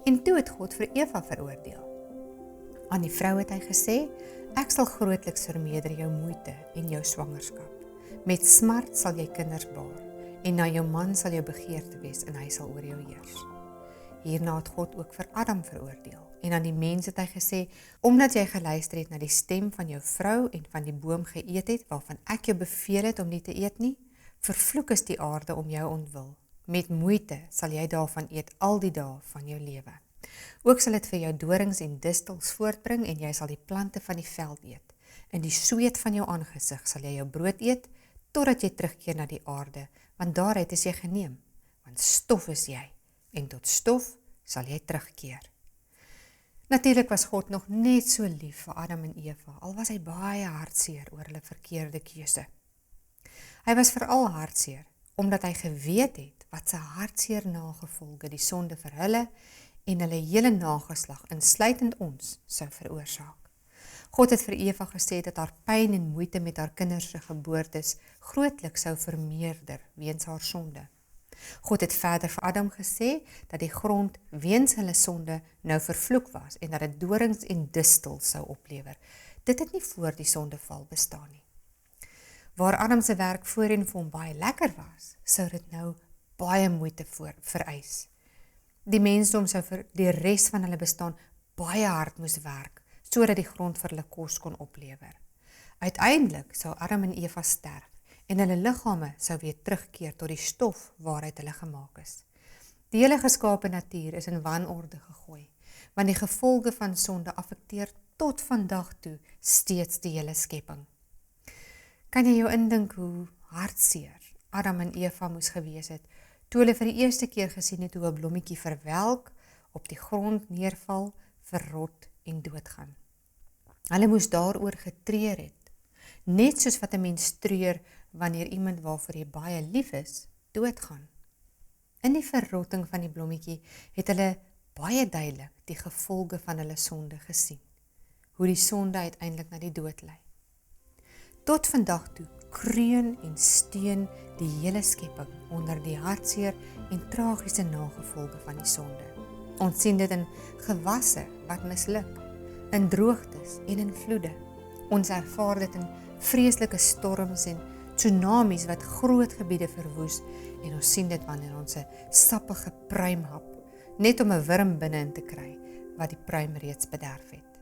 En toe het God vir Eva veroordeel. Aan die vrou het hy gesê, ek sal grootliks vermeerder jou moeite en jou swangerskap. Met smart sal jy kinders baar, en na jou man sal jou begeerte wees en hy sal oor jou heers. Hierna het God ook vir Adam veroordeel. En aan die mens het hy gesê, omdat jy geluister het na die stem van jou vrou en van die boom geëet het, waarvan ek jou beveel het om nie te eet nie, vervloek is die aarde om jou ontwil. Met moeite sal jy daarvan eet al die dae van jou lewe. Ook sal dit vir jou dorings en distels voortbring en jy sal die plante van die veld eet. In die sweet van jou aangesig sal jy jou brood eet, totdat jy terugkeer na die aarde, want daaruit is jy geneem, want stof is jy, en tot stof sal jy terugkeer. Natuurlik was God nog net so lief vir Adam en Eva, al was hy baie hartseer oor hulle verkeerde keuse. Hy was veral hartseer, omdat hy geweet het wat sy hartseer nagevolge die sonde vir hulle en hulle hele nageslag, insluitend ons, sou veroorsaak. God het vir Eva gesê dat haar pyn en moeite met haar kinders se geboortes grootliks sou vermeerder weens haar sonde. God het verder vir Adam gesê dat die grond weens hulle sonde nou vervloek was en dat dit dorings en distels sou oplewer. Dit het nie voor die sondeval bestaan nie. Waar Adam se werk voorheen vir hom baie lekker was, sou dit nou baie moeite vereis. Die mensdom sou vir die res van hulle bestaan baie hard moes werk, sodat die grond vir hulle kos kon oplewer. Uiteindelik sou Adam en Eva sterf en hulle liggame sou weer terugkeer tot die stof waaruit hulle gemaak is. Die hele geskape natuur is in wanorde gegooi, want die gevolge van sonde affekteer tot vandag toe steeds die hele skepping. Kan jy jou indink hoe hartseer Adam en Eva moes gewees het, toe hulle vir die eerste keer gesien het hoe 'n blommetjie verwelk, op die grond neerval, verrot en doodgaan. Hulle moes daaroor getreur het, net soos wat 'n mens treur wanneer iemand waarvoor jy baie lief is, doodgaan. In die verrotting van die blommetjie het hulle baie duidelik die gevolge van hulle sonde gesien, hoe die sonde uiteindelik na die dood lei. Tot vandag toe kreun en steun die hele skepping onder die hartseer en tragiese nagevolge van die sonde. Ons sien dit in gewasse wat misluk, in droogtes en in vloede. Ons ervaar dit in vreeslike storms en tsunamies wat groot gebiede verwoes en ons sien dit wanneer ons 'n sappige pruim hap, net om 'n wurm binne in te kry wat die pruim reeds bederf het.